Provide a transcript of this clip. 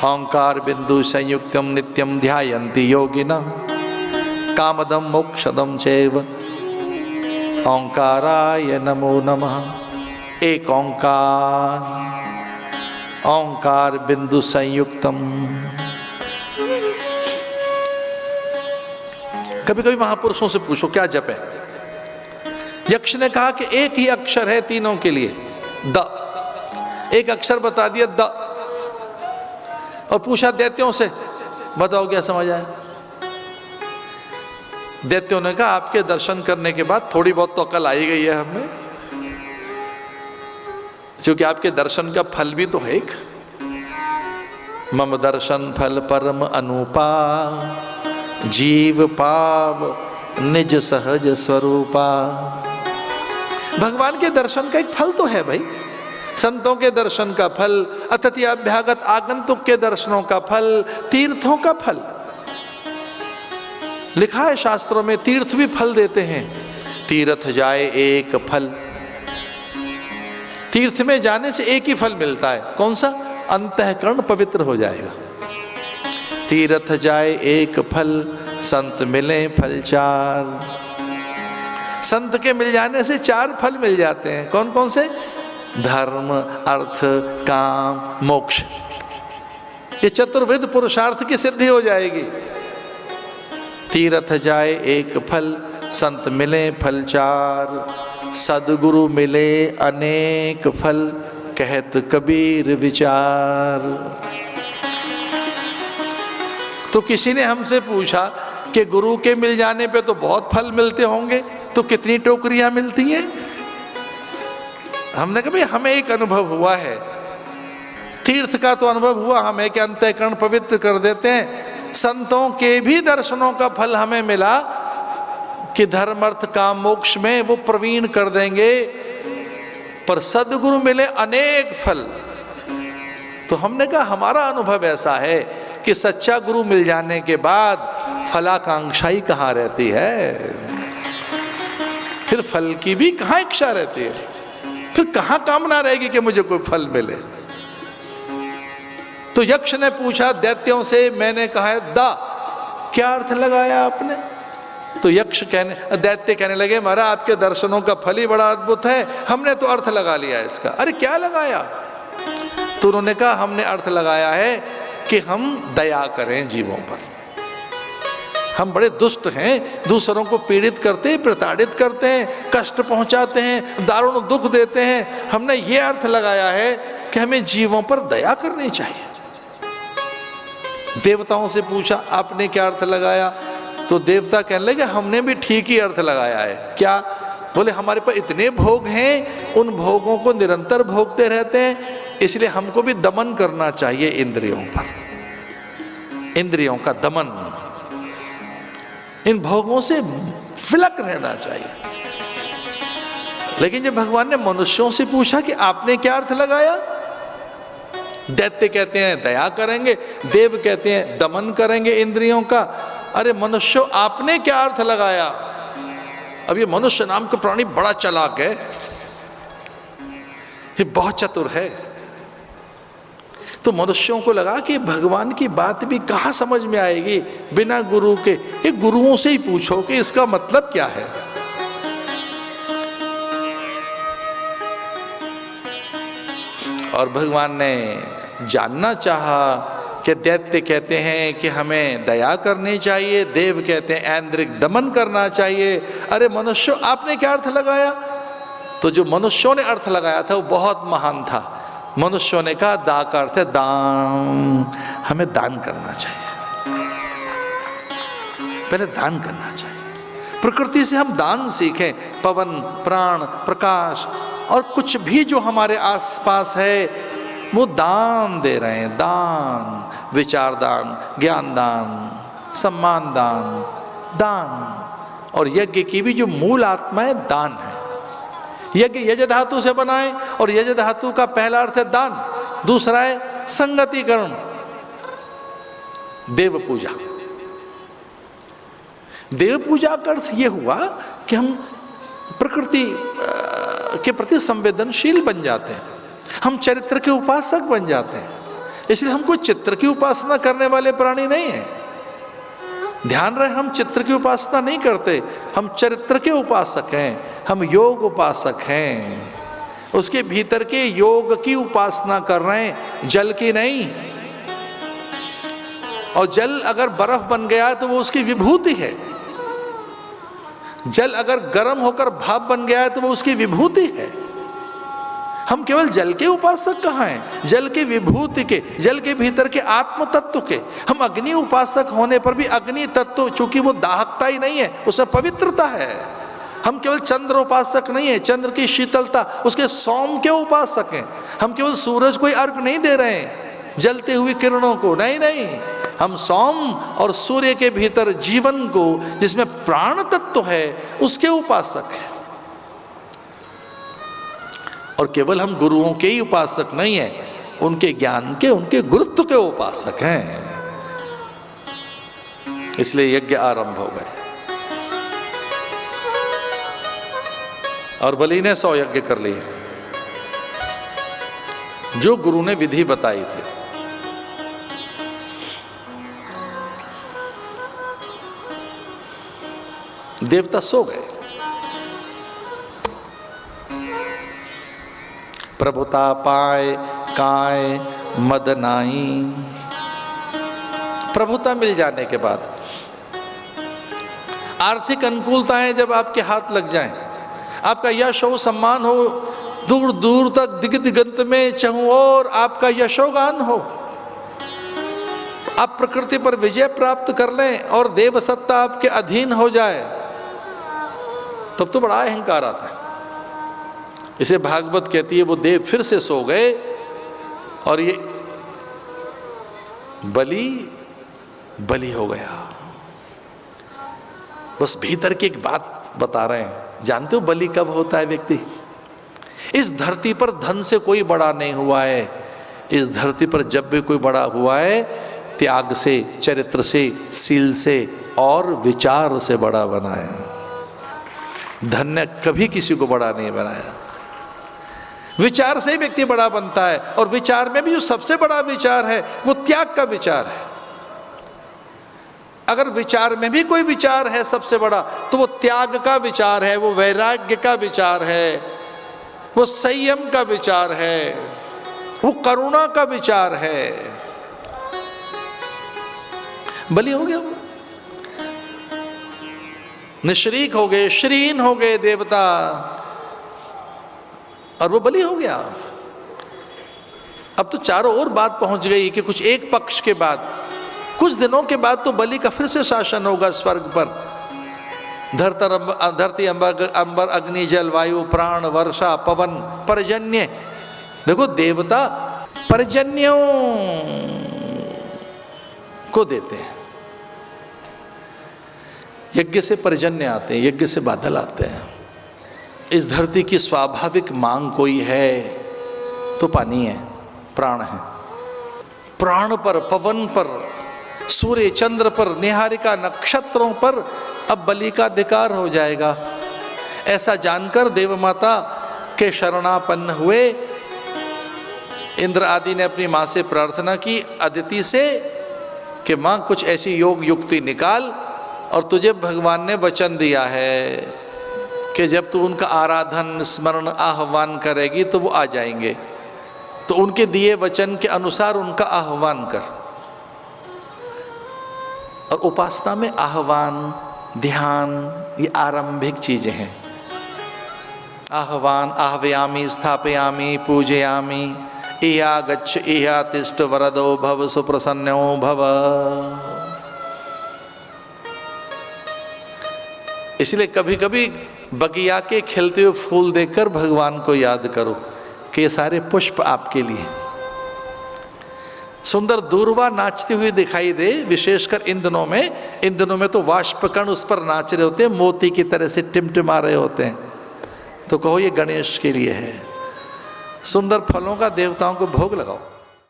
ओंकार बिंदु संयुक्तम नित्यम ध्यायन्ति योगिनः कामदम मोक्षदम चैव ओंकाराय नमो नमः। एक ओंकार, ओंकार बिंदु संयुक्तम। कभी कभी महापुरुषों से पूछो क्या जप है। यक्ष ने कहा कि एक ही अक्षर है तीनों के लिए, द। एक अक्षर बता दिया द, और पूछा दैत्यों से बताओ क्या समझ आया। दैत्यों ने कहा आपके दर्शन करने के बाद थोड़ी बहुत तो अकल आई गई है हमें, क्योंकि आपके दर्शन का फल भी तो है एक। मम दर्शन फल परम अनुपा, जीव पाव निज सहज स्वरूपा। भगवान के दर्शन का एक फल तो है भाई, संतों के दर्शन का फल, अतिथि अभ्यागत आगंतुक के दर्शनों का फल, तीर्थों का फल। लिखा है शास्त्रों में तीर्थ भी फल देते हैं। तीर्थ जाए एक फल, तीर्थ में जाने से एक ही फल मिलता है, कौन सा? अंतःकरण पवित्र हो जाएगा। तीर्थ जाए एक फल, संत मिले फल चार। संत के मिल जाने से चार फल मिल जाते हैं, कौन कौन से? धर्म, अर्थ, काम, मोक्ष। ये चतुर्विध पुरुषार्थ की सिद्धि हो जाएगी। तीर्थ जाए एक फल, संत मिले फल चार। सद्गुरु मिले अनेक फल, कहत कबीर विचार। तो किसी ने हमसे पूछा कि गुरु के मिल जाने पे तो बहुत फल मिलते होंगे, तो कितनी टोकरियां मिलती हैं? हमने कहा भाई हमें एक अनुभव हुआ है, तीर्थ का तो अनुभव हुआ हमें कि अंतःकरण पवित्र कर देते हैं। संतों के भी दर्शनों का फल हमें मिला कि धर्म अर्थ काम मोक्ष में वो प्रवीण कर देंगे, पर सद्गुरु मिले अनेक फल। तो हमने कहा हमारा अनुभव ऐसा है कि सच्चा गुरु मिल जाने के बाद फलाकांक्षा ही कहाँ रहती है, फिर फल की भी कहाँ इच्छा रहती है, फिर कहाँ कामना रहेगी कि मुझे कोई फल मिले। तो यक्ष ने पूछा दैत्यों से, मैंने कहा है दा, क्या अर्थ लगाया आपने? तो दैत्य कहने लगे महाराज आपके दर्शनों का फल ही बड़ा अद्भुत है, हमने तो अर्थ लगा लिया इसका। अरे क्या लगाया? तो उन्होंने कहा हमने अर्थ लगाया है कि हम दया करें जीवों पर। हम बड़े दुष्ट हैं, दूसरों को पीड़ित करते हैं, प्रताड़ित करते हैं, कष्ट पहुंचाते हैं, दारुण दुख देते हैं। हमने ये अर्थ लगाया है कि हमें जीवों पर दया करनी चाहिए। देवताओं से पूछा आपने क्या अर्थ लगाया? तो देवता कहने लगे हमने भी ठीक ही अर्थ लगाया है। क्या? बोले हमारे पास इतने भोग हैं, उन भोगों को निरंतर भोगते रहते हैं, इसलिए हमको भी दमन करना चाहिए इंद्रियों पर, इंद्रियों का दमन, इन भोगों से विलक रहना चाहिए। लेकिन जब भगवान ने मनुष्यों से पूछा कि आपने क्या अर्थ लगाया, दैत्य कहते हैं दया करेंगे, देव कहते हैं दमन करेंगे इंद्रियों का। अरे मनुष्यों आपने क्या अर्थ लगाया? अब ये मनुष्य नाम का प्राणी बड़ा चालाक है, ये बहुत चतुर है। तो मनुष्यों को लगा कि भगवान की बात भी कहाँ समझ में आएगी बिना गुरु के, ये गुरुओं से ही पूछो कि इसका मतलब क्या है। और भगवान ने जानना चाहा कि दैत्य कहते हैं कि हमें दया करनी चाहिए, देव कहते हैं ऐन्द्रिक दमन करना चाहिए। अरे मनुष्यों आपने क्या अर्थ लगाया? तो जो मनुष्यों ने अर्थ लगाया था वो बहुत महान था। मनुष्यों ने कहा दा का अर्थ है दान, हमें दान करना चाहिए, पहले दान करना चाहिए। प्रकृति से हम दान सीखें, पवन, प्राण, प्रकाश और कुछ भी जो हमारे आसपास है वो दान दे रहे हैं। दान, विचार दान, ज्ञान दान, सम्मान दान, दान। और यज्ञ की भी जो मूल आत्मा है दान है। यज्ञ यज धातु से बनाए और यज धातु का पहला अर्थ है दान, दूसरा है संगतिकरण, देव पूजा। देव पूजा का अर्थ यह हुआ कि हम प्रकृति के प्रति संवेदनशील बन जाते हैं, हम चरित्र के उपासक बन जाते हैं। इसलिए हम कोई चित्र की उपासना करने वाले प्राणी नहीं है। ध्यान रहे, हम चित्र की उपासना नहीं करते, हम चरित्र के उपासक हैं, हम योग उपासक हैं। उसके भीतर के योग की उपासना कर रहे हैं, जल की नहीं। और जल अगर बर्फ बन गया तो वो उसकी विभूति है। जल अगर गर्म होकर भाप बन गया है तो वो उसकी विभूति है। हम केवल जल के उपासक कहाँ हैं? जल के विभूति के, जल के भीतर के आत्म तत्व के। हम अग्नि उपासक होने पर भी अग्नि तत्व, चूंकि वो दाहकता ही नहीं है, उसमें पवित्रता है। हम केवल चंद्र उपासक नहीं है, चंद्र की शीतलता, उसके सोम के उपासक हैं। हम केवल सूरज को अर्घ नहीं दे रहे हैं, जलते हुए किरणों को, नहीं नहीं, हम सोम और सूर्य के भीतर जीवन को, जिसमें प्राण तत्व है, उसके उपासक हैं। और केवल हम गुरुओं के ही उपासक नहीं है, उनके ज्ञान के, उनके गुरुत्व के उपासक हैं। इसलिए यज्ञ आरंभ हो गए और बलि ने 100 यज्ञ कर लिए, जो गुरु ने विधि बताई थी। देवता सो गए। प्रभुता पाए काय मद नाई। प्रभुता मिल जाने के बाद, आर्थिक अनुकूलताएं जब आपके हाथ लग जाएं, आपका यश हो, सम्मान हो, दूर दूर तक दिग दिगंत में चहु और आपका यशोगान हो, आप प्रकृति पर विजय प्राप्त कर लें और देव सत्ता आपके अधीन हो जाए, तब तो बड़ा अहंकार आता है। इसे भागवत कहती है वो देव फिर से सो गए और ये बलि हो गया। बस भीतर की एक बात बता रहे हैं। जानते हो बलि कब होता है व्यक्ति? इस धरती पर धन से कोई बड़ा नहीं हुआ है। इस धरती पर जब भी कोई बड़ा हुआ है, त्याग से, चरित्र से, सील से और विचार से बड़ा बना है। धन ने कभी किसी को बड़ा नहीं बनाया। विचार से ही व्यक्ति बड़ा बनता है, और विचार में भी जो सबसे बड़ा विचार है वो त्याग का विचार है। अगर विचार में भी कोई विचार है सबसे बड़ा, तो वो त्याग का विचार है, वो वैराग्य का विचार है, वो संयम का विचार है, वो करुणा का विचार है। बलि हो गया, वो निश्रीक हो गए, श्रीन हो गए देवता, और वो बलि हो गया। अब तो चारों ओर बात पहुंच गई कि कुछ एक पक्ष के बाद, कुछ दिनों के बाद तो बलि का फिर से शासन होगा स्वर्ग पर। धरती, अंबर, अग्नि, जल, वायु, प्राण, वर्षा, पवन, पर्जन्य। देखो देवता पर्जन्यों को देते हैं। यज्ञ से पर्जन्य आते हैं, यज्ञ से बादल आते हैं। इस धरती की स्वाभाविक मांग कोई है तो पानी है, प्राण है। प्राण पर, पवन पर, सूर्य चंद्र पर, निहारिका नक्षत्रों पर अब बलि का अधिकार हो जाएगा। ऐसा जानकर देव माता के शरणापन्न हुए। इंद्र आदि ने अपनी माँ से प्रार्थना की, अदिति से, कि माँ कुछ ऐसी योग युक्ति निकाल, और तुझे भगवान ने वचन दिया है कि जब तू उनका आराधन, स्मरण, आह्वान करेगी तो वो आ जाएंगे। तो उनके दिए वचन के अनुसार उनका आह्वान कर। और उपासना में आह्वान, ध्यान, ये आरंभिक चीजें हैं। आह्वान, आह्वयामि, स्थापयामि, पूजयामि, इहा गच्छ, इहा तिष्ठ, वरदो भव, सुप्रसन्नो भव। इसलिए कभी कभी बगिया के खिलते हुए फूल देखकर भगवान को याद करो कि ये सारे पुष्प आपके लिए। सुंदर दूर्वा नाचती हुई दिखाई दे, विशेषकर इन दिनों में तो वाष्पकण उस पर नाच रहे होते हैं, मोती की तरह से टिमटिमा रहे होते हैं। तो कहो ये गणेश के लिए है। सुंदर फलों का देवताओं को भोग लगाओ।